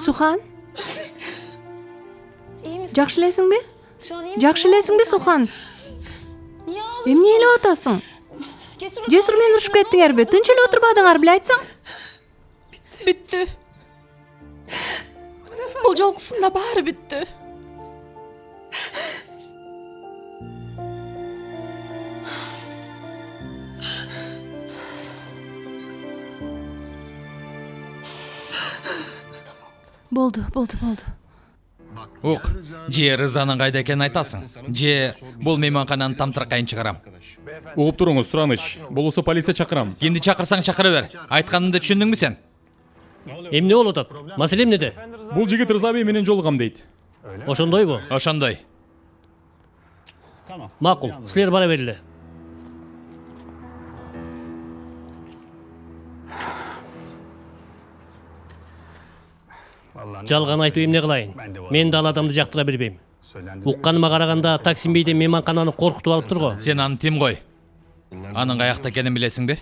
Suhan? Жақшы элесиң бе? Жақшы элесиң бе, Сухан? Эмне элеп атасың? Жесур менен урушуп кеттиңерби? Тынч эле отурбадыңар беле, айтсаң? Бүттү. Бул жолкусунда баары бүттү. Болду. Ук, же Рызанын кайда экенин айтасың? Же бул мейманкананы тамтыракайын чыгарам? Угуп туруңуз, Тураныч. Болбосо полиция чакырам. Кимди чакырсаң чакыра бер. Айтканымды түшүндүңбү сен? Эмне болуп атат? Маселе эмнеде? Бул жигит Рыза бей менен жолугам дейт. Ошондойбу? Ошондой. Макул, силер бара бергиле. Жалган айтып эмне кылайын? Мен да ал адамды жактыра бербейм. Укканыма караганда Таксим бейден мейманкананы коркутуп алыптыр го. Сен аны тим кой. Анын каякта экенин билесиңби?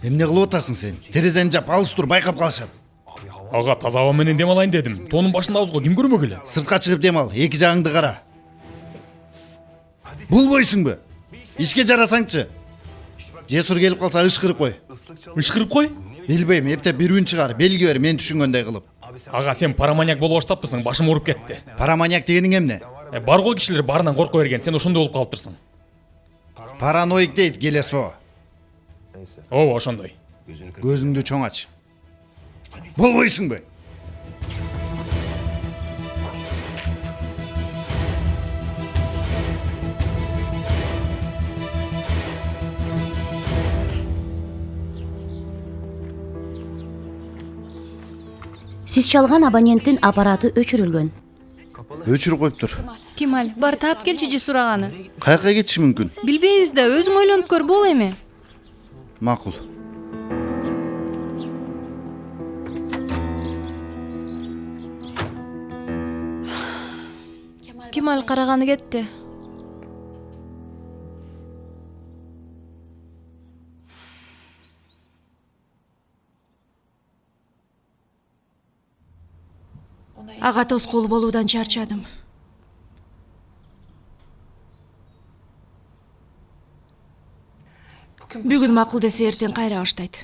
Эмне кылып атасың сен? Терезени жап, алыс тур, байкап калышат. Ага, таза аба менен дем алайын дедим. Тонун башындабыз го, ким көрмөк эле? Сыртка чыгып дем ал, эки жагыңды кара. Булбойсуңбу? Ишке жарасаңчы. Жесур келип калса ышкырып кой. Ышкырып кой? Билбейм, эптеп бирүүн чыгар, белги бер, мен түшүнгөндөй кылып. Ага, сен параманьяк болуп баштаппысың, башым ооруп кетти. Параманьяк дегениң эмне? Бар го кишилер барынан корко берген, сен ошондой болуп калыптырсың. Параноик дейт, келесо. Ооба, ошондой. Көзүңдү чоң ач. Болбойсуңбу? Сиз чалган абоненттин аппараты өчүрүлгөн. Өчүрүп коюптур. Кемал, бар таап келчи Жесур аганы. Каяка кетиши мүмкүн? Билбейбиз да, өзүң ойлонуп көр, бул эми. Макул. Кемал караганы кетти. Ага тоскоол болуудан чарчадым. Бүгүн макул десе эртең кайра баштайт.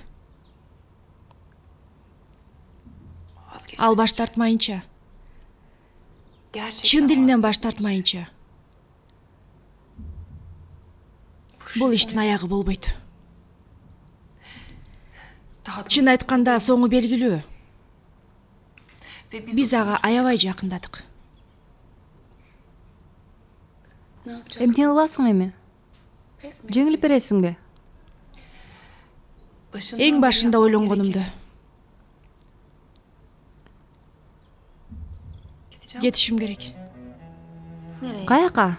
Ал баш тартмайынча, чын дилинен баш тартмайынча, бул иштин аягы болбойт. Чын айтканда соңу белгилүү. Биз ага аябай жакындадык. Эмне кыласың эми? Жеңилип бересиңби? Эң башында ойлонгонумду. Кетишим керек. Каяка?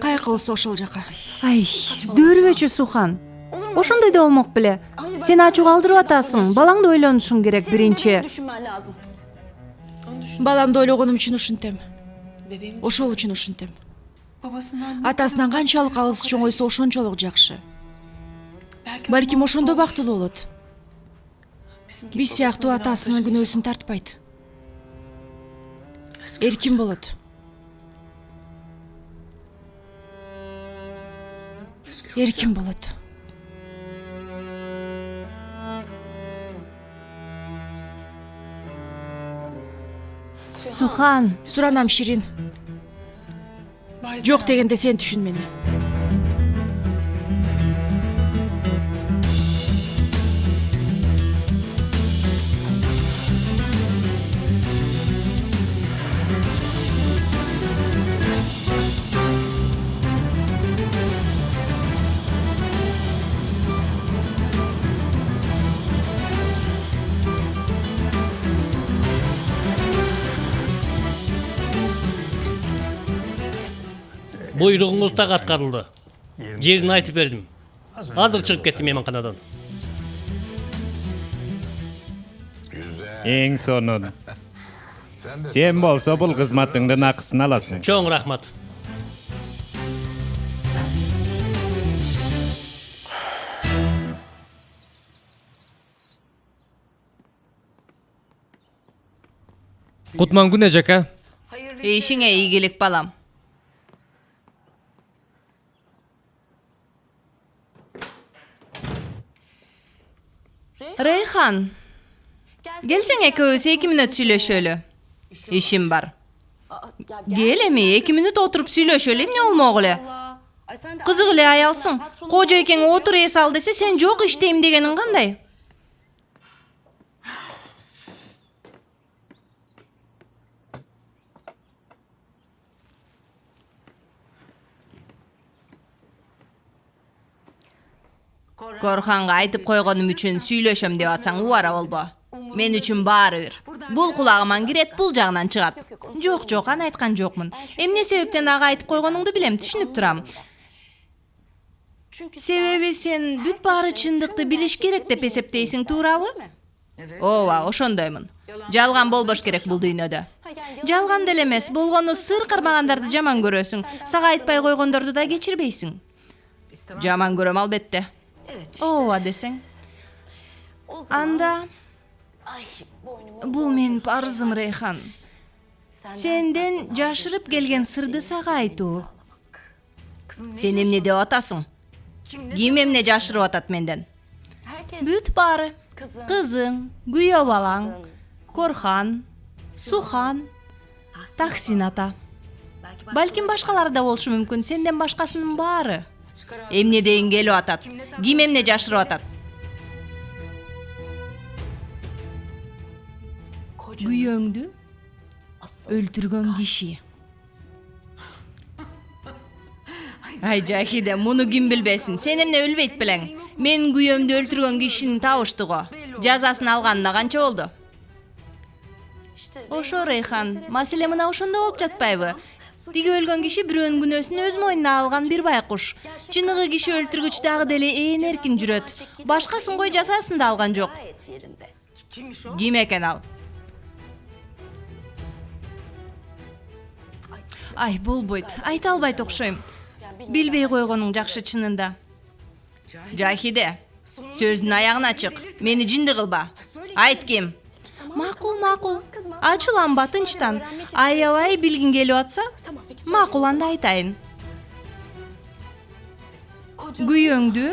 Каяка болсо ошол жака. Ай, дөөрүбөчү Сухан. Ошондой да болмок беле. Сен ачуу калтырып атасың. Балаңды ойлонушуң керек биринчи. Баламды ойлогонум үчүн ушинтем. Ошол үчүн ушинтем. Атасынан канчалык алыс чоңойсо ошончолук жакшы. Балким ошондо бактылуу болот. Биз сыяктуу атасынын күнөөсүн тартпайт. Эркин болот. Эркин болот. Сухан, Суранам Ширин. Жок дегенде сен түшүн мени. Буйругуңуз так аткарылды. Жерин айтып бердим. Азыр чыгып кеттим мейманканадан. Эң сонун. Сен болсо бул кызматыңдын акысын аласың. Чоң рахмат. Кутман күн эжеке. ишиңе ийгилик балам. Рейхан, келсең экөөбүз 2 мүнөт сүйлөшөлү. Ишим бар. Кел эми 2 мүнөт отуруп сүйлөшөлү, эмне болмок эле? Кызык эле аялсың. Кожо экең отур эс ал десе, сен жок иштейм дегениң кандай? Корханга айтып койгонум үчүн сүйлөшөм деп атсаң убара болбо. Мен үчүн баары бир. Бул кулагыман кирет, бул жагынан чыгат. Жок, аны айткан жокмун. Эмне себептен ага айтып койгонуңду билем, түшүнүп турам. Себеби сен бүт баары чындыкты билиш керек деп эсептейсиң, туурабы? Ооба, ошондоймун. Жалган болбош керек бул дүйнөдө. Жалган деле эмес, болгону сыр кармагандарды жаман көрөсүң. Сага айтпай койгондорду да кечирбейсиң. Жаман көрөм албетте. Ооба десең. Анда бул менин парызым, Рейхан. Сенден жашырып келген сырды сага айтуу. Сен эмне деп атасың? Ким эмне жашырып атат менден? Бүт баары. Кызың, күйөө балаң, Корхан, Сухан, Таксин ата. Балким башкалары да болушу мүмкүн, сенден башкасынын баары. Эмне дейин келип атат? Ким эмне жашырып атат? Күйөөңдү өлтүргөн киши. Ай Жахиде, муну ким билбесин? Сен эмне өлбөйт белең? Мен күйөөмдү өлтүргөн кишинин табыштыгы. Жазасын алганына канча болду? Ошо Рейхан, маселе мына ошондо болуп жатпайбы? Тиги өлгөн киши бирөөнүн күнөөсүн өз мойнуна алган бир байкуш. Чыныгы киши өлтүргүч дагы деле ээн эркин жүрөт. Башкасын кой, жазасын да алган жок. Ким экен ал? Ай, болбойт. Айта албайт окшойм. Билбей койгонуң жакшы чынында. Жахиде, сөздүн аягына чык. Мени жинди кылба. Айт ким? Макул. Ачуланба, тынчтан. Аябай билгиң келип атса, макул анда айтайын. Күйөөңдү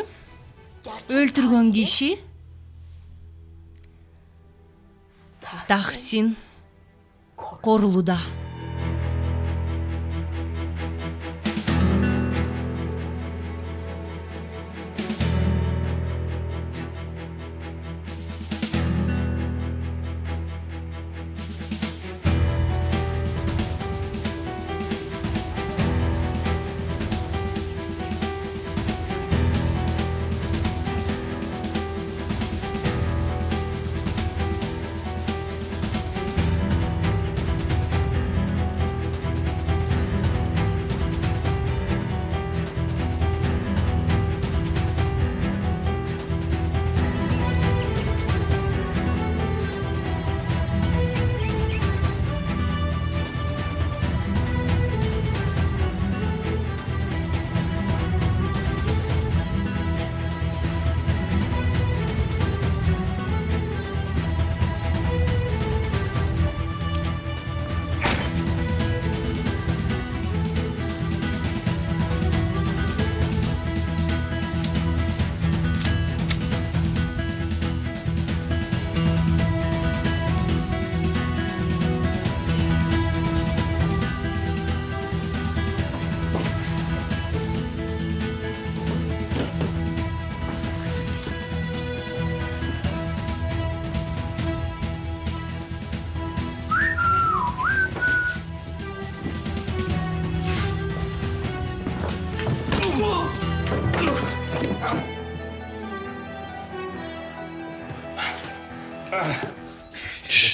өлтүргөн киши Таксин корулуда.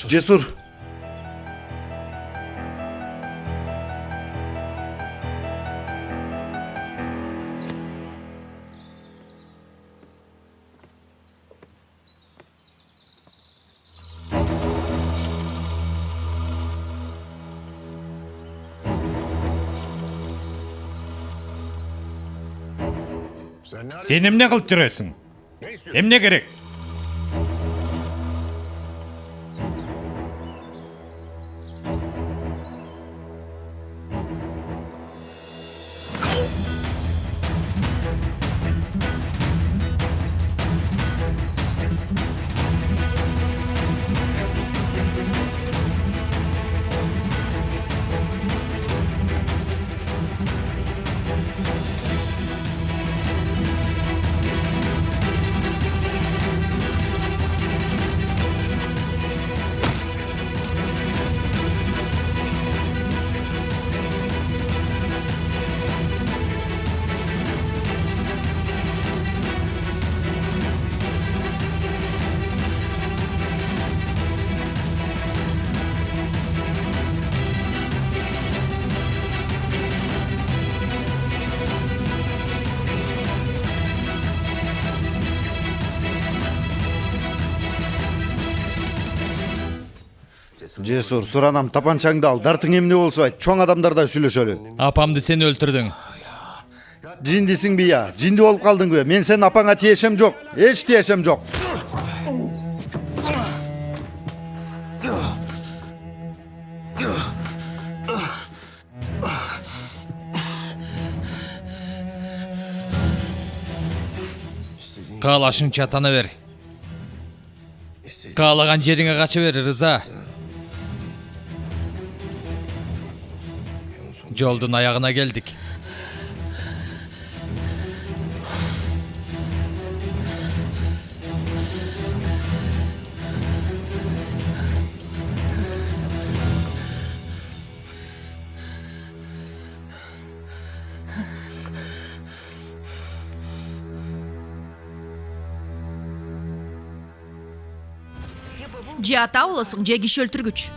Cesur. Sen emne kılıp жүресің? Emne керек? Cesur, суранам, тапанчаңды ал, дартың эмне болсо айт, чоң адамдарда сүйлөшөлү. Апамды сен өлтүрдүң. Жиндисиң бия, жинди болуп калдыңбы? Мен сенин апаңа тиешем жок, эч тиешем жок. Каалашыңча тана бер. Каалаган жериңе кача бер, Рыза. Жолдун аягына келдик. Же ата болосуң, же киши өлтүргүч.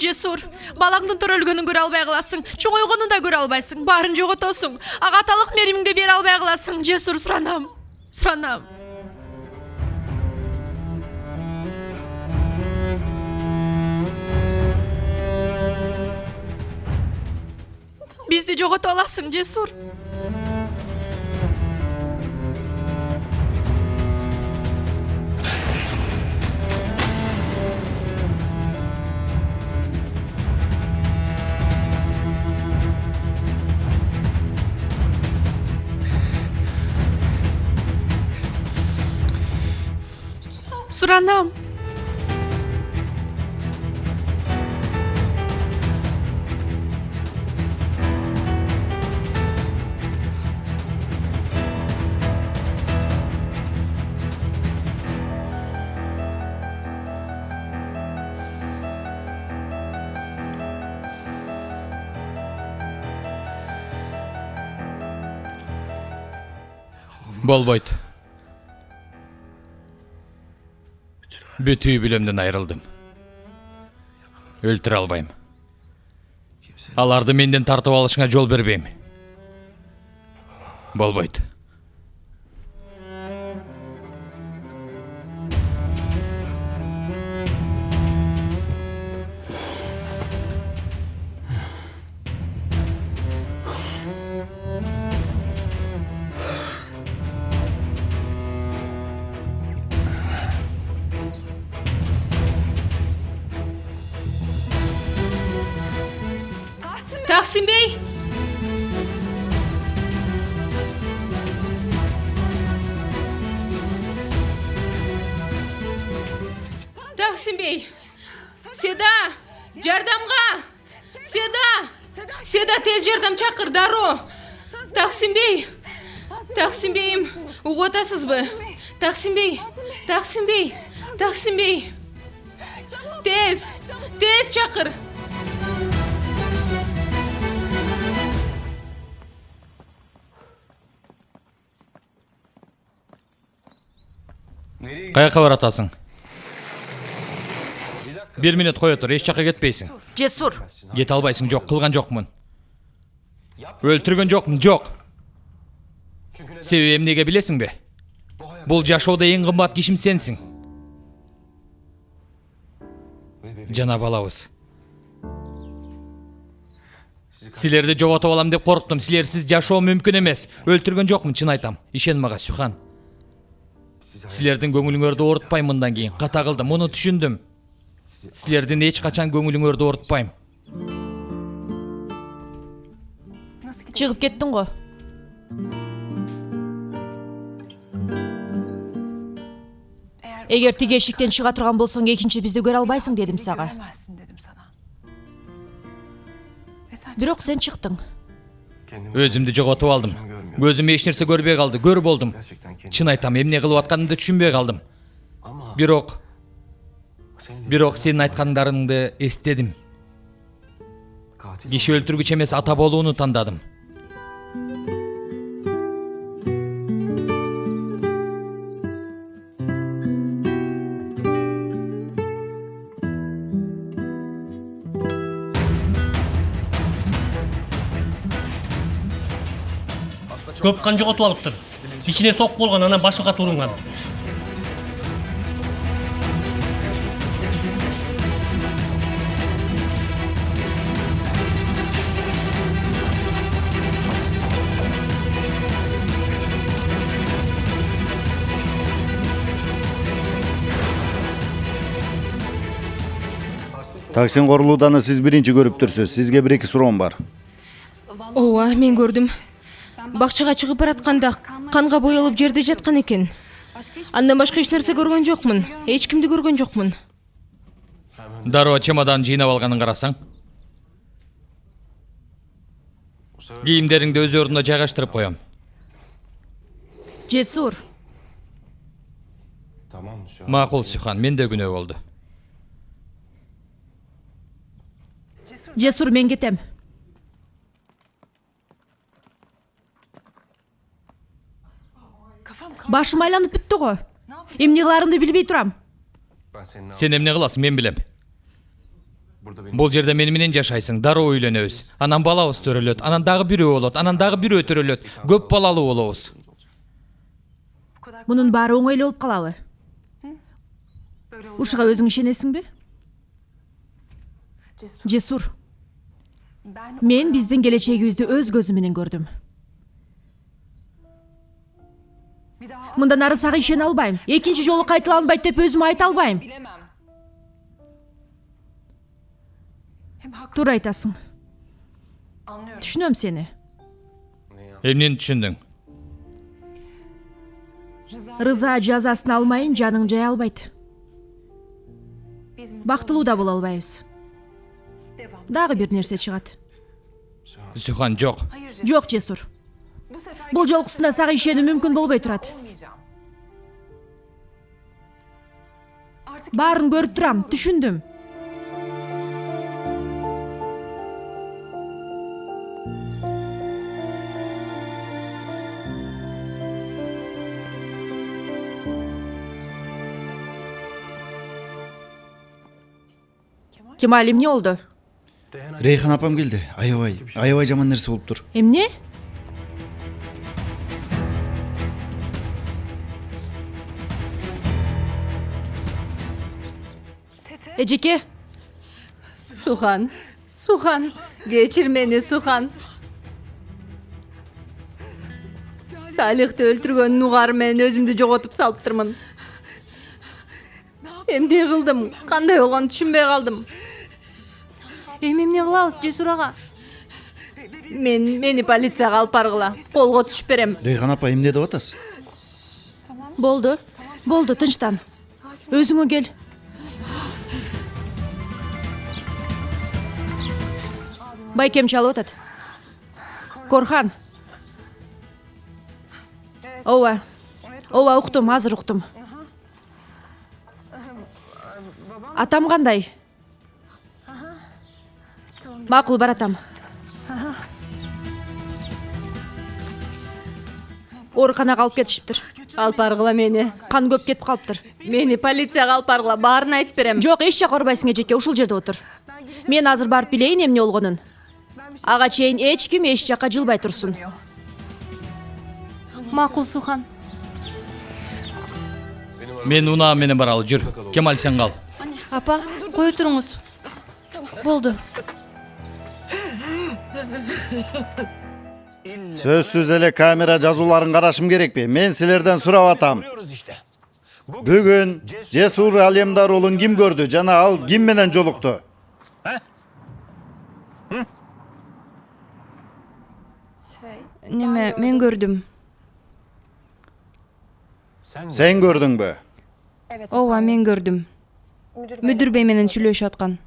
Жесур, балаңдын тор өлгөнүн көрө албай каласың, чоңойгонун да көрө албайсың, баарын жоготосуң. Ага аталык меримиңди бере албай каласың. Жесур, суранам. Суранам. Бизди жогото аласың, Жесур. Суранам. Болбойт. Бүтүү билемден айрылдым. Өлтүрө албайм. Аларды менден тартып алышыңа жол бербейм. Болбойт. Taksim Bey. Taksim Bey. Seda, jardamga. Seda tez jardam chaqir, darrov. Taksim Bey. Таксим бейім, угу атасызбы? Таксим бей. Тез чакыр. Каяка баратасың? 1 минут кое тур, эч жака кетпейсиң. Жесур, Кете албайсың, жок, кылган жокмун. Өлтүргөн жокмун, жок. Себеби эмнеге билесиңби? Бул жашоодо эң кымбат кишим сенсиң. Жана балабыз. Силерди жоготуп алам деп корктум. Силерсиз жашоо мүмкүн эмес. Өлтүргөн жокмун, чын айтам. Ишен мага, Сюхан. Силердин көңүлүңөрдү оорутпайм мындан кийин. Ката кылдым, муну түшүндүм. Силердин эч качан көңүлүңөрдү оорутпайм. Чыгып кеттің го. Эгер тиги эшиктен чыга турган болсоң, экинчи бизди көрө албайсың дедим сага. Бирок сен чыктың. Өзүмдү жоготуп алдым. Көзүм эч нерсе көрбөй калды, көр болдум. Чын айтам, эмне кылып атканымды түшүнбөй калдым. Бирок сенин айткандарыңды эстедим. Киши өлтүргүч эмес, ата болууну тандадым. Көп кан жоготуп алыптыр. Ичине сокку болгон, анан башы кат урунган. Таксин корулууданы сиз биринчи көрүптүрсүз. Сизге бир эки суроом бар. Ооба, мен көрдүм. Бакчага чыгып баратканда канга боелуп жерде жаткан экен. Андан башка эч нерсе көргөн жокмун. Эч кимди көргөн жокмун. Дароо чемодан жыйнап алганын карасаң. Кийимдериңди өз ордуна жайгаштырып коем. Жесур, Макул, Сюхан, менде күнөө болду. Жесур, мен кетем. Башым айланып бүттү го. Эмне кыларымды билбей турам. Сен эмне кыласың, мен билем. Бул жерде мени менен жашайсың, дароо үйлөнөбүз. Анан балабыз төрөлөт, анан дагы бирөө болот, анан дагы бирөө төрөлөт. Көп балалуу болобуз. Мунун баары оңой эле болуп калабы? Ушуга өзүң ишенесиңби? Жесур, мен биздин келечегибизди өз көзүм менен көрдүм. Мындан ары сага ишене албайм. Экинчи жолу кайталанбайт деп өзүм айта албайм. Туура айтасың. Түшүнөм сени. Эмнени түшүндүң? Рыза жазасын алмайын жаның жай албайт. Бактылуу да боло албайбыз. Дагы бир нерсе чыгат. Сюхан, жок. Жок, Жесур. Бул жолкусунда сага ишенүү мүмкүн болбой турат. Баарын көрүп турам, түшүндүм. Кемал, эмне болду? Рейхан апам келди. Аябай жаман нерсе болуптур. Эмне? Эжеке, Сухан, кечир мени, Сухан. Салихти өлтүргөнүн угары менен өзүмдү жоготуп салыптырмын. Эмне кылдым? Кандай болгонун түшүнбөй калдым. Эми эмне кылабыз, Жесур ага? Мени полицияга алып баргыла. Колго түшүп берем. Рейхан апа, эмне деп атасыз? болду, тынчтан. Өзүңө кел. Байкем чалып атат. Корхан. ооба уктум, азыр уктум. Атам кандай? Макул, баратам. Ооруканага алып кетишиптир. Алып баргыла мени. Кан көп кетип калыптыр. Мени полицияга алып баргыла, баарын айтып берем. Жок, эч жака барбайсың эжеке, ушул жерде отур. Мен азыр барып билейин эмне болгонун. Ага чейин эч ким эч жака жылбай турсун. Макул, Сухан. Мен унаам менен баралы, жүр. Кемал сен кал. Апа, кое туруңуз. Болду. Сөзсүз эле камера жазууларын карашым керекпи? Мен силерден сурап атам. Бүгүн Жесур Алемдар уулун ким көрдү жана ал ким менен жолукту? Неме, мен көрдүм. Сен көрдүңбү? Ооба, мен көрдүм. Мүдүр бей менен сүйлөшүп аткан.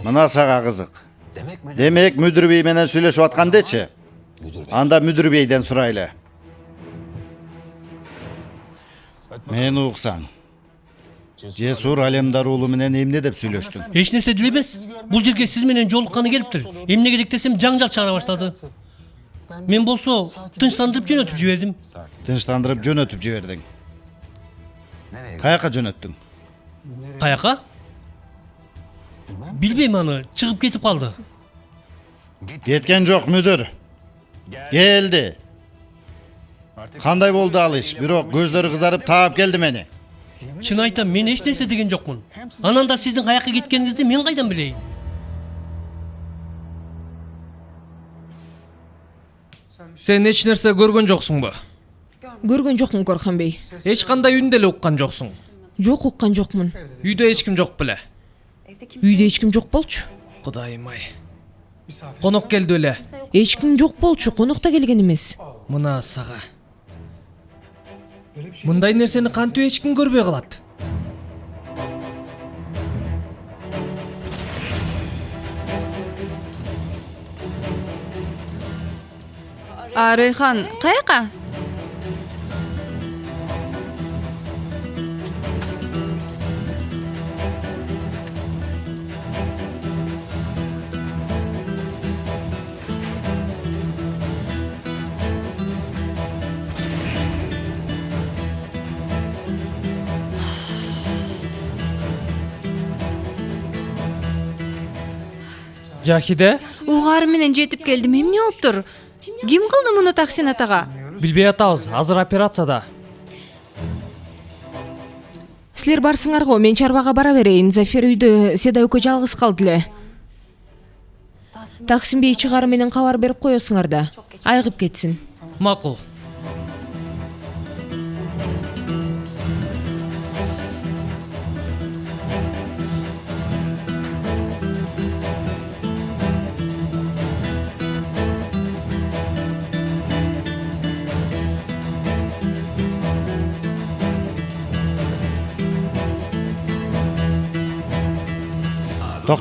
Мына сага кызык. Демек мүдүр бей менен сүйлөшүп аткан дечи? Анда мүдүр бейден сурайлы. Мен уксаң. Жесур Алемдар уулу менен эмне деп сүйлөштүң? Эч нерсе деле эмес. Бул жерге сиз менен жолукканы келиптир. Эмне керек десем жаңжал чыгара баштады. Мен болсо тынчтандырып жөнөтүп жибердим. Тынчтандырып жөнөтүп жибердиң. Каяка жөнөттүң? Каяка? Билбейм аны, чыгып кетип калды. Кеткен жок мүдүр. Келди. Кандай болду ал иш? Бирок көздөрү кызарып таап келди мени. Чын айтам, мен эч нерсе деген жокмун. Анан да сиздин каяка кеткениңизди мен кайдан билейин? Сен эч нерсе көргөн жоксуңбу? Көргөн жокмун, Корхан бей. Эч кандай үн деле уккан жоксуң. Жок, уккан жокмун. Үйдө эч ким жок беле? Үйдө эч ким жок болчу. Кудайым ай. Конок келди эле. Эч ким жок болчу, конокто келген эмес. Мына сага. Мындай нерсени кантип эч ким көрбөй калат? Рыйхан, каяка? Жахиде? Угары менен жетип келдим. Эмне болуптур? Ким кылды муну Таксин атага? Билбей атабыз, азыр операцияда. Силер барсыңар го, мен чарбага бара берейин. Зафер үйдө Седа экөө жалгыз калды эле. Таксин бей чыгары менен кабар берип коесуңар да. Айыгып кетсин. Макул.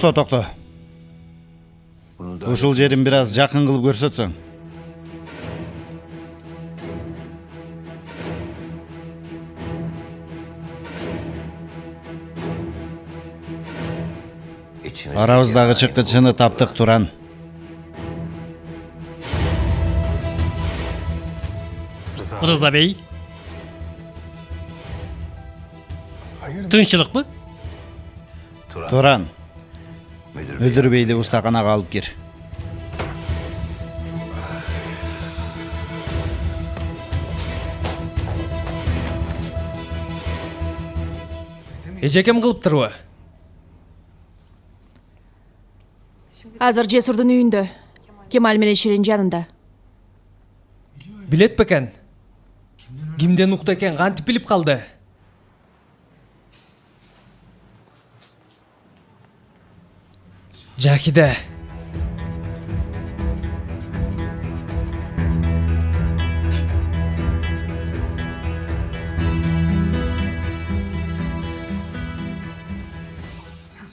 Токто. Ушул жерин бир аз жакын кылып көрсөтсөң. Арабыздагы чыккычыны таптык, Туран. Рыза бей. Тынччылыкпы? Туран. Мүдүр бейди устаканага алып кир. Эжекем кылыптырбы? Азыр Жесурдун үйүндө. Кемал менен Ширин жанында. Билет бекен? Кимден укты экен, кантип билип калды? Жахиде.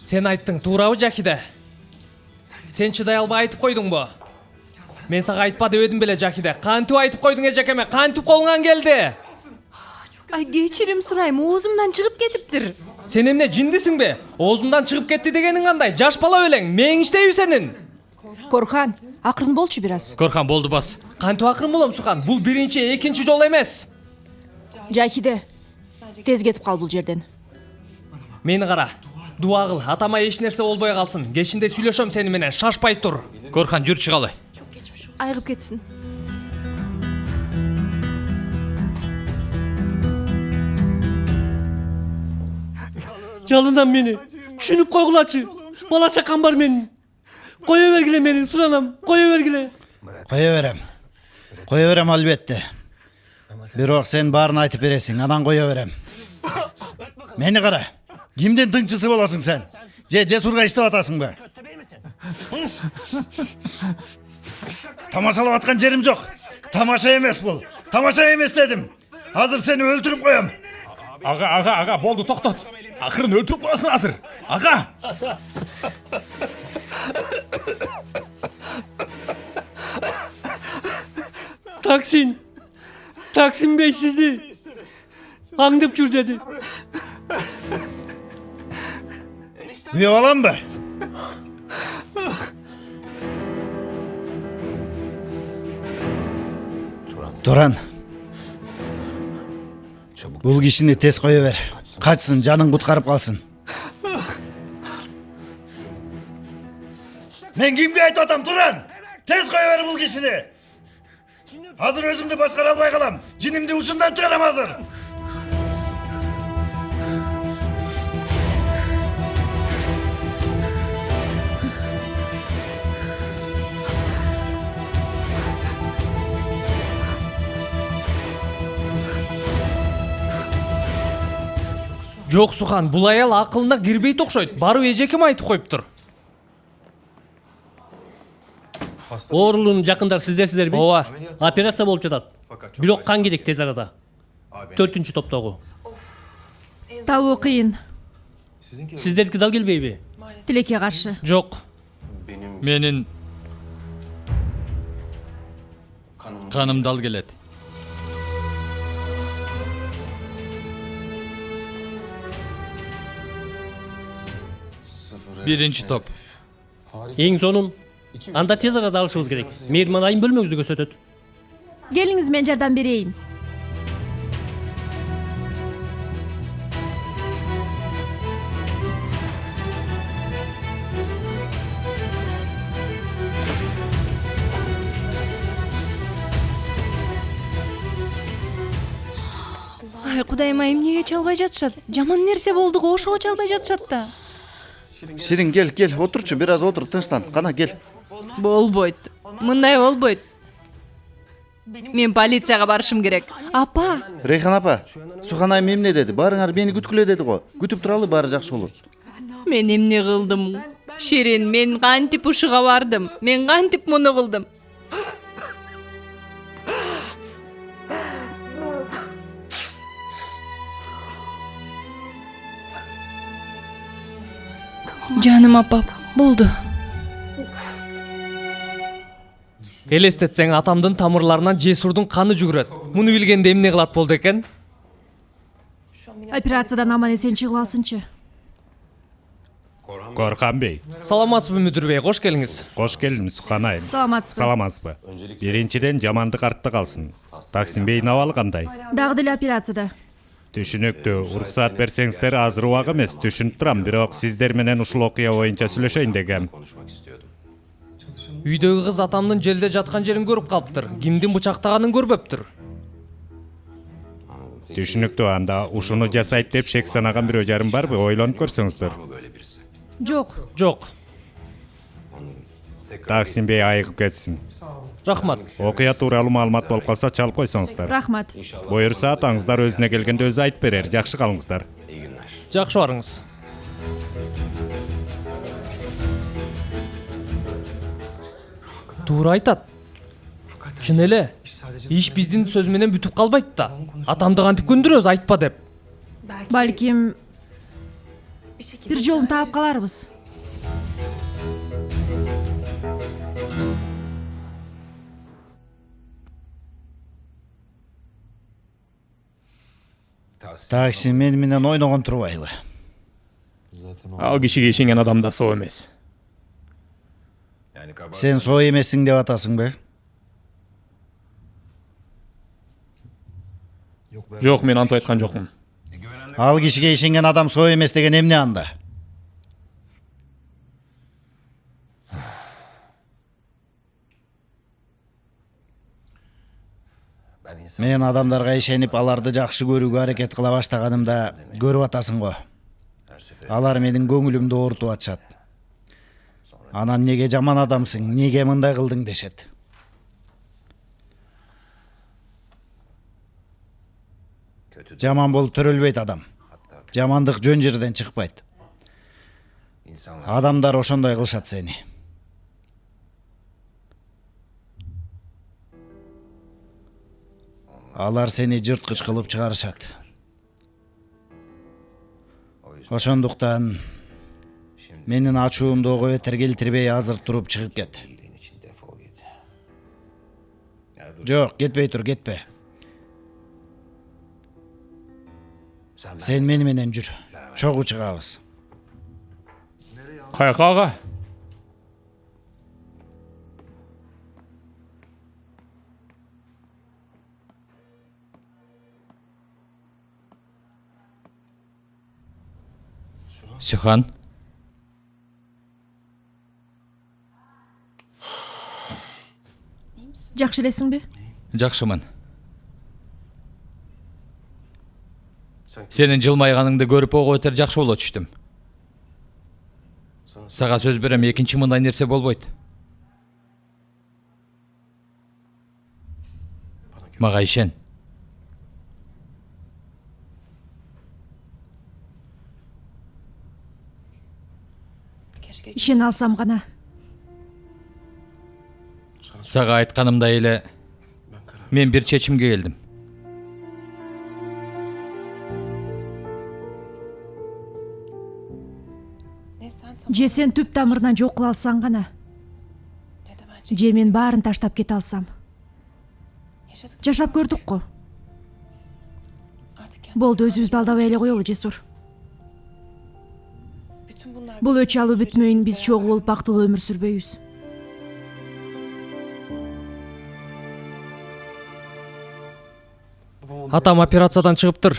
Сен айттың, туурабы Жахиде? Сен чыдай албай айтып койдуңбу? Мен сага айтпа деп едим беле Жакиде. Кантип айтып койдуң эжекеме? Кантип колуңан келди? Ай, кечирим сурайм, оозумдан чыгып кетиптир. Сен эмне жиндисиңби? Оозундан чыгып кетти дегениң кандай? Жаш бала белең, мээң иштейби сенин? Корхан, акырын болчу бир аз. Корхан болду бас. Кантип акырын болом Сухан? Бул биринчи, экинчи жол эмес. Жакиде, тез кетип кал бул жерден. Мени кара. Дуа кыл, атама эч нерсе болбой калсын. Кечинде сүйлөшөм сени менен, шашпай тур. Корхан, жүр чыгалы. Айыгып кетсин. Жалынан мени. Түшүнүп койгулачы. Бала чакам бар менин. Кое бергиле мени, суранам. Кое бергиле. Кое берем албетте. Бирок сен баарын айтып бересиң, анан кое берем. Мени кара. Кимдин тыңчысы боласың сен? Жесурга иштеп атасыңбы? Тамашалап аткан жерим жок. Тамаша эмес бул. Тамаша эмес дедим. Азыр сени өлтүрүп коем. Ага, болду, токтот. Акырын өлтүрүп коесуң азыр. Ага. Taksin Bey sizi аңдып жүр dedi. Kuyup alam mı? Turan. Bul kişini tez koyuver. Kaçsın, canın kutkarıp kalsın. Men kimge ayt atam Turan? Tez koyuver bul kişini. Hazır özümde başkara albay kalam. Cinimdi uçundan çıkaram hazır. Жок Сухан, бул аял акылына кирбейт окшойт. Барып эжекем айтып коюптур. Оорулуунун жакындар сиздерсиздерби? Ооба. Операция болуп жатат. Бирок кан керек тез арада. 4-чү топтогу. Табуу кыйын. Сиздердики дал келбейби? Тилекке каршы. Жок. Менин каным дал келет. Биринчи топ. Эң сонун. Анда тез арада алышыбыз керек. Мейирман айым бөлмөңүздү көрсөтөт. Келиңиз, мен жардам берейин. Ай, Кудайым ай, эмнеге чалбай жатышат? Жаман нерсе болду го, ошого чалбай жатышат да. Şirin gel, oturçu biraz otur tınçtan. Kana gel. Болбойт. Мындай болбойт. Мен полицияга барышым керек. Апа, Reyhan apa, Suhan ayım emne dedi. Barыңар beni күткүлө dedi go. Күтүп туралы баары жакшы болот. мен эмне кылдым? Ширин, мен кантип ушуга бардым? Мен кантип муну кылдым? Жаным апа, болду. Элестетсең, атамдын тамырларынан Жесурдун каны жүгүрөт. Муну билгенде эмне кылат болду экен? Операциядан аман эсен чыгып алсынчы. Корхан Bey, Саламатсызбы мүдүр бей, кош келиңиз. hoş geldiniz Suhan ayım. Саламатсызбы. Salamazbı. Birinciden jamandык артта kalsın. Taksim Bey'in avalı kандай? Дагы деле операцияда. Түшүнүктүү, уруксаат берсеңиздер азыр убак эмес, түшүнүп турам, бирок сиздер менен ушул окуя боюнча сүйлөшөйүн дегем. Үйдөгү кыз атамдын желде жаткан жерин көрүп калыптыр. Кимдин бычактаганын көрбөптүр. Түшүнүктүү, анда ушуну жасайт деп шек санаган бирөө жарым барбы? Ойлонуп көрсөңүздөр. Жок. Жок. Taksim Bey айыгып кетсин. Рахмат. Окуя тууралуу маалымат болуп калса чалып койсоңуздар. Рахмат. Буюрса атаңыздар өзүнө келгенде өзү айтып берер. Жакшы калыңыздар. Жакшы барыңыз. Туура айтат. Чын эле. Иш биздин сөз менен бүтүп калбайт да. Атамды кантип көндүрөбүз айтпа деп. Балким бир жолун таап каларбыз. Такси менен ойногон турбайбы? Ал кишиге ишенген адам да соо эмес. Сен соо эмессиң деп атасыңбы? Жок, мен антып айткан жокмун. Ал кишиге ишенген адам соо эмес деген эмне анда? Мен адамдарга ишенип, аларды жакшы көрүүгө аракет кыла баштаганымда көрүп атасың го. Алар менин көңүлүмдү оорутуп атышат. Анан неге жаман адамсың, неге мындай кылдың дешет. Жаман болуп төрөлбөйт адам. Жамандык жөн жерден чыкпайт. Адамдар ошондой кылышат сени. Алар сени жырткыч кылып чыгарышат. Ошондуктан менин ачуумду ого бетер келтирбей азыр туруп чыгып кет. Жок, кетпей тур, кетпе. Сен мени менен жүр. Чогуу чыгабыз. Каяка ага? Сюхан, Жакшы элесиңби? жакшымын. Сенин жылмайганыңды көрүп ого бетер жакшы боло түштүм. Сага сөз берем, экинчи мындай нерсе болбойт. Мага ишен. Ишене алсам гана. Сага айтканымдай эле мен бир чечимге келдим. Же сен түп тамырынан жок кыла алсаң гана. Же мен баарын таштап кете алсам. Жашап көрдүк го. Болду, өзүбүздү алдабай эле коелу, Жесур. Бул өч алуу бүтмөйүн биз чогуу болуп бактылуу өмүр сүрбөйбүз. Атам операциядан чыгыптыр.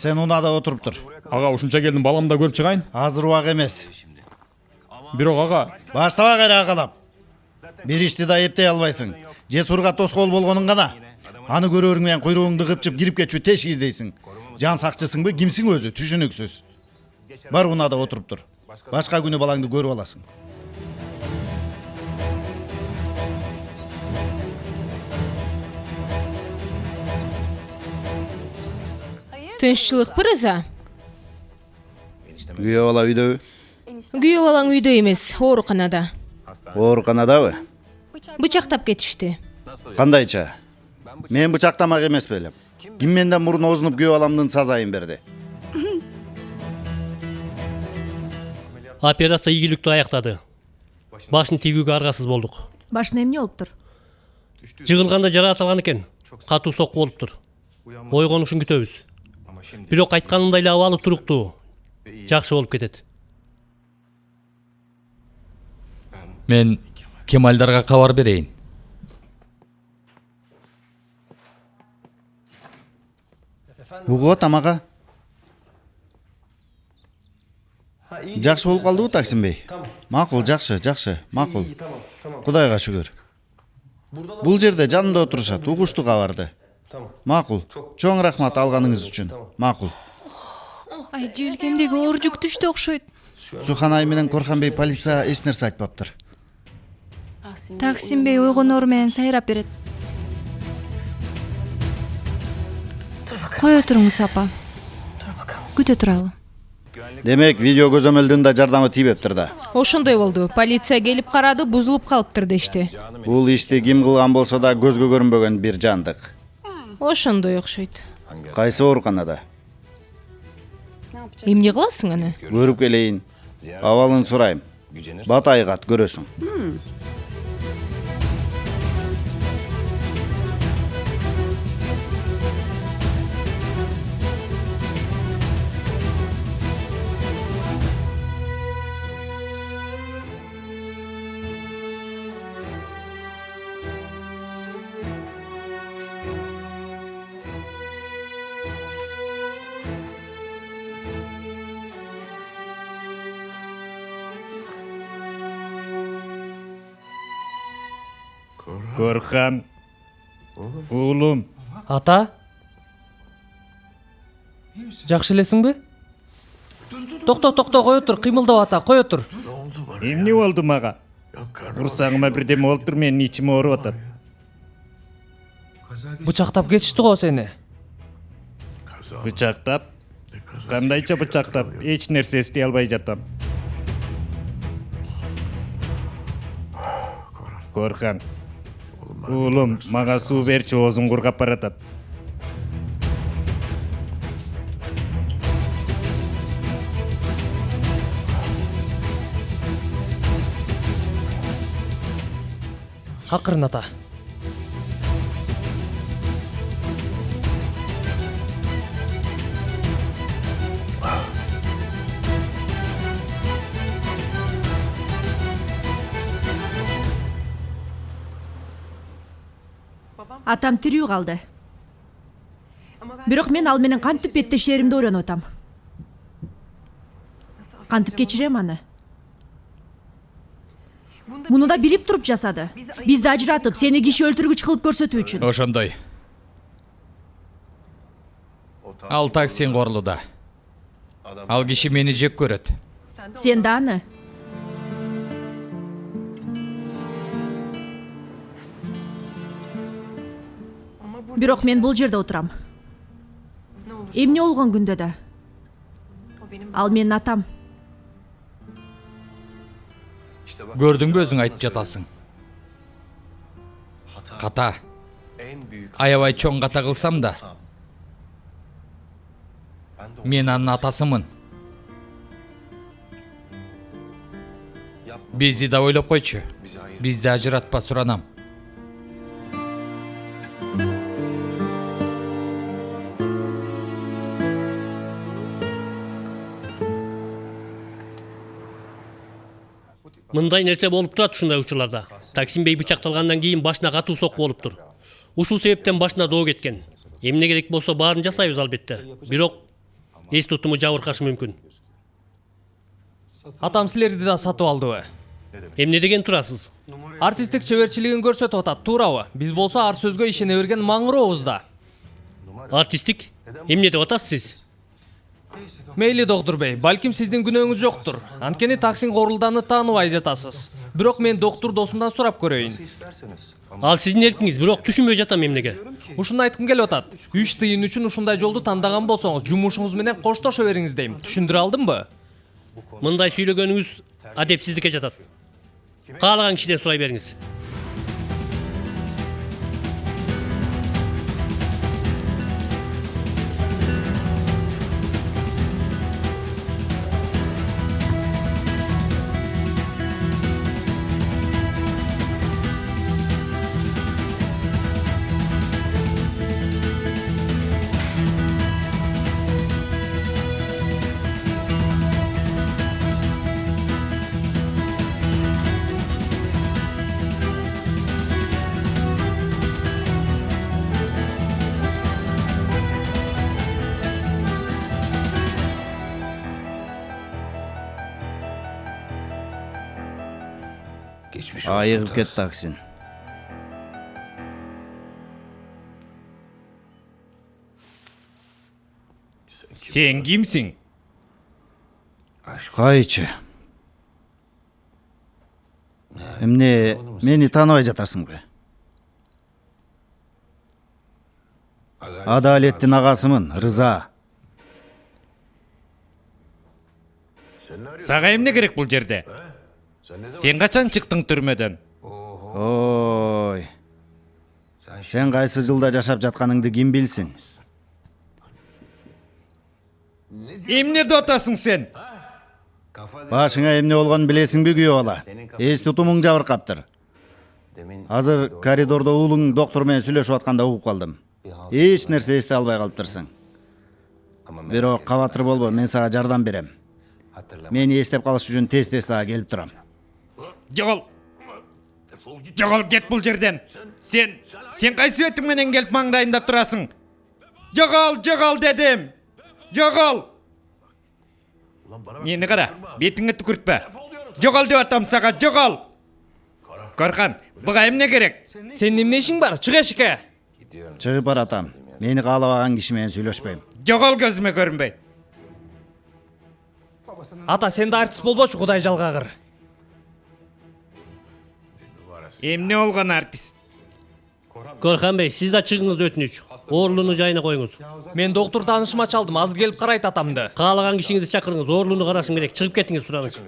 Сен унада отуруп тур. Ага, ушунча келдим, баламды да көрүп чыгайын. Азыр убак эмес. Бирок ага, Баштаба кайра агалап. Бир ишти да эптей албайсың. Жесурга тоскоол болгонуң гана. Аны көрөрүң менен куйругуңду кыпчып кирип кетчү тешик издейсиң. Жан сакчысыңбы, кимсиң өзү? Түшүнүксүз. Бар унада отуруп тур. Башка күнү балаңды көрүп аласың. Тынччылык Рыза. Күйөө бала үйдөбү? Күйөө балаң үйдө эмес, ооруканада. Ооруканадабы? Бычактап кетишти. Кандайча? Мен бычактамак эмес белем. Ким менден мурун озунуп күйөө баламдын сазайын берди? Операция ийгиликтүү аяктады. Башын тийгүүгө аргасыз болдук. Башына эмне болуптур? Жыгылганда жаратылган экен. Катуу сокку болуптур. Ойгонушун күтөбүз. Бирок айтканымдай эле абалы туруктуу. Жакшы болуп кетет. Мен Кемалдарга кабар берейин. Угуп атам ага. Жакшы болуп калдыбы Таксимбей? Макул, жакшы, макул. Кудайга шүгүр. Бул жерде жанымда отурушат, угушту кабарды. Макул. Чоң рахмат алганыңыз үчүн. Макул. Ай, желкемдеги оор жүк түштү окшойт. Суханай менен Корханбей полиция эч нерсе айтпаптыр. Таксимбей ойгоноор менен сайрап берет. Кое туруңуз апа. Күтө туралы. Демек видео көзөмөлдүн да жардамы тийбептир да. Ошондой болду. Полиция келип карады, бузулуп калыптыр дешти. Бул ишти ким кылган болсо да көзгө көрүнбөгөн бир жандык. Ошондой окшойт. Кайсы ооруканада? Эмне кыласың аны? Көрүп келейин. Абалын сурайм. Батайы кат көрөсүң. Корхан. Уулум. Ата? Жакшы элесиңби? Токто, кое тур, кыймылдап ата, кое тур. Эмне болду мага? Курсагыма бирдеме болуптур, менин ичим ооруп атат. Бычактап кетишти го сени. Бычактап? Кандайча бычактап? Эч нерсе эстей албай жатам. Корхан. Уулум, мага суу берчи, оозум кургап баратат. Акырын ата. Атам тирүү калды. Бирок мен ал менен кантип беттешеримди ойлонуп атам. Кантип кечирем аны? Муну да билип туруп жасады. Бизди ажыратып, сени киши өлтүргүч кылып көрсөтүү үчүн. Ошондой. Ал таксин корлуда. Ал киши мени жек көрөт. Сен да аны. Бирок мен бул жерде отурам. Эмне болгон күндө да. Ал менин атам. Көрдүңбү, өзүң айтып жатасың. Ката. Аябай чоң ката кылсам да, мен анын атасымын. Бизди да ойлоп койчу. Бизди ажыратпа, суранам. Мындай нерсе болуп турат ушундай учурларда. Таксимбей бычакталгандан кийин башына катуу сокку болуптур. Ушул себептен башына доо кеткен. Эмне керек болсо баарын жасайбыз албетте. Бирок эс тутуму жабыркашы мүмкүн. Атам силерди да сатып алдыбы? Эмне деген турасыз? Артисттик чеберчилигин көрсөтүп атат, туурабы? Биз болсо ар сөзгө ишене берген маңырообуз да. Артисттик? Эмне деп атасыз сиз? Мейли доктор бей, балким сиздин күнөөңүз жоктур. Анткени таксин корулданы тааныбай жатасыз. Бирок мен доктор досумдан сурап көрөйүн. Ал сиздин эркиңиз, бирок түшүнбөй жатам эмнеге. Ушуну айткым келип атат. 3 тыйын үчүн ушундай жолду тандаган болсоңуз, жумушуңуз менен коштошо бериңиз дейм. Түшүндүрө алдымбы? Мындай сүйлөгөнүңүз адепсиздикке жатат. Каалаган кишиден сурай бериңиз. Айыгып кет таксин. Сен кимсиң? Кайчы? Эмне мени тааныбай жатасыңбы? Адалеттин агасымын, Рыза. Сага эмне керек бул жерде? Сен качан чыктың түрмөдөн? Ой. Сен кайсы жылда жашап жатканыңды ким билсин? Эмнеде атасың сен? Башыңа эмне болгонун билесиңби күйөө бала? Эс тутумуң жабыркаптыр. Азыр коридордо уулуң доктор менен сүйлөшүп атканда угуп калдым. Эч нерсе эстей албай калыптырсың. Бирок кабатыр болбо, мен сага жардам берем. Мени эстеп калыш үчүн тез-тез сага келип турам. Жогол. Жогол, кет бул жерден. Сен кайсы бетиң менен келип маңдайымда турасың? Жогол дедим. Жогол. Мени кара, бетиңе түкүртпө. Жогол деп атам сага, жогол. Коркан, буга эмне керек? Сенин эмне ишиң бар? Чыг эшикке. Чыгып баратам. Мени каалабаган киши менен сүйлөшпөйм. Жогол, көзүмө көрүнбөй. Ата, сен да артист болбочу, Кудай жалгагыр. Эмне болгон артист? Корхан бей, сиз да чыгыңыз өтүнүч. Оорулууну жайына коюңуз. Мен доктор таанышыма чалдым, азыр келип карайт атамды. Каалаган кишиңизди чакырыңыз, оорулууну карашым керек. Чыгып кетиңиз сураныч.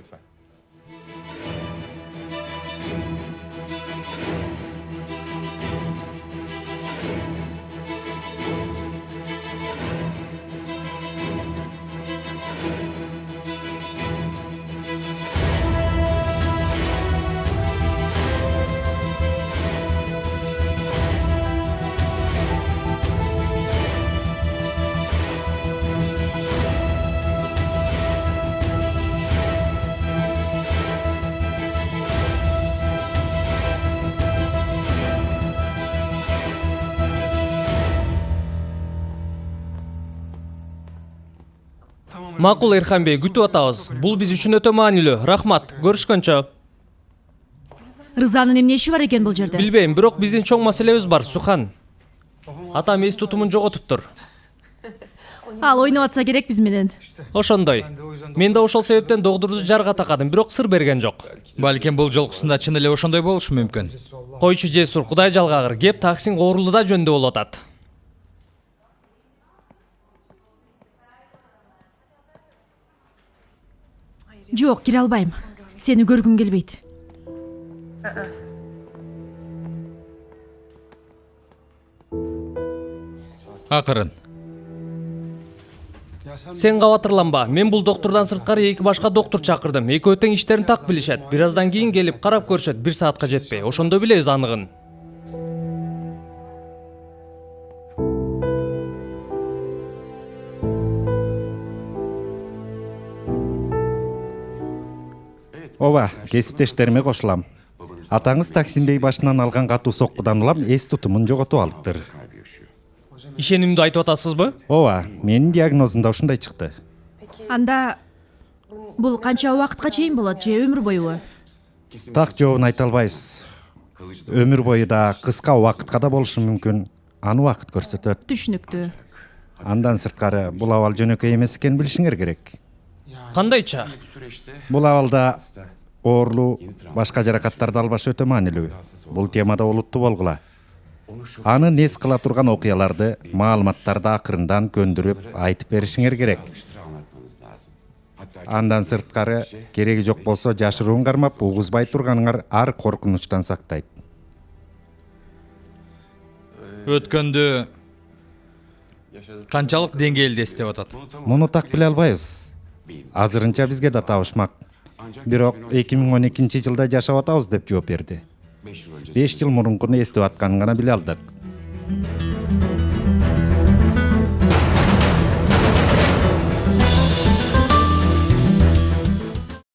Макул Эрхан бей, күтүп атабыз. Бул биз үчүн өтө маанилүү. Рахмат, көрүшкөнчө. Рызанын эмне иши бар экен бул жерде? Билбейм, бирок биздин чоң маселебиз бар, Сухан. Атам эс тутумун жоготуптур. Ал ойноп атса керек биз менен. Ошондой. Мен да ошол себептен докторду жарга такадым, бирок сыр берген жок. Балким бул жолкусунда чын эле ошондой болушу мүмкүн. Койчу Жесур, Кудай жалгагыр, кеп таксиң оорулуда жөндө болуп атат. Жок, кире албайм. Сени көргүм келбейт. Акырын. Сен кабатырланба. Мен бул доктордон сырткары эки башка доктор чакырдым. Экөө тең иштерин так билишет. Бир аздан кийин келип карап көрүшөт. 1 саатка жетпей. Ошондо билебиз аныгын. Ооба, кесиптештериме кошулам. Атаңыз Таксим бей башынан алган катуу соккудан улам эс тутумун жоготуп алыптыр. Ишенимдүү айтып атасызбы? Ооба, менин диагнозумда ушундай чыкты. Анда бул канча убакытка чейин болот же өмүр боюбу? Так жообун айта албайбыз. Өмүр бою да, кыска убакытка да болушу мүмкүн. Аны убакыт көрсөтөт. Түшүнүктүү. Андан сырткары бул абал жөнөкөй эмес экенин билишиңер керек. Кандайча? Бул абалда оорулуу, башка жаракаттарды албаш өтө маанилүү. Бул темада олуттуу болгула. Аны нес кыла турган окуяларды, маалыматтарды акырындан көндүрүп айтып беришиңер керек. Андан сырткары кереги жок болсо жашыруун кармап угузбай турганыңар ар коркунучтан сактайт. Өткөндү канчалык деңгээлде эстеп атат? Муну так биле албайбыз. Азырынча бизге да табышмак. Бирок 2012-жылда жашап атабыз деп жооп берди. 5 жыл мурункуну эстеп атканын гана биле алдык.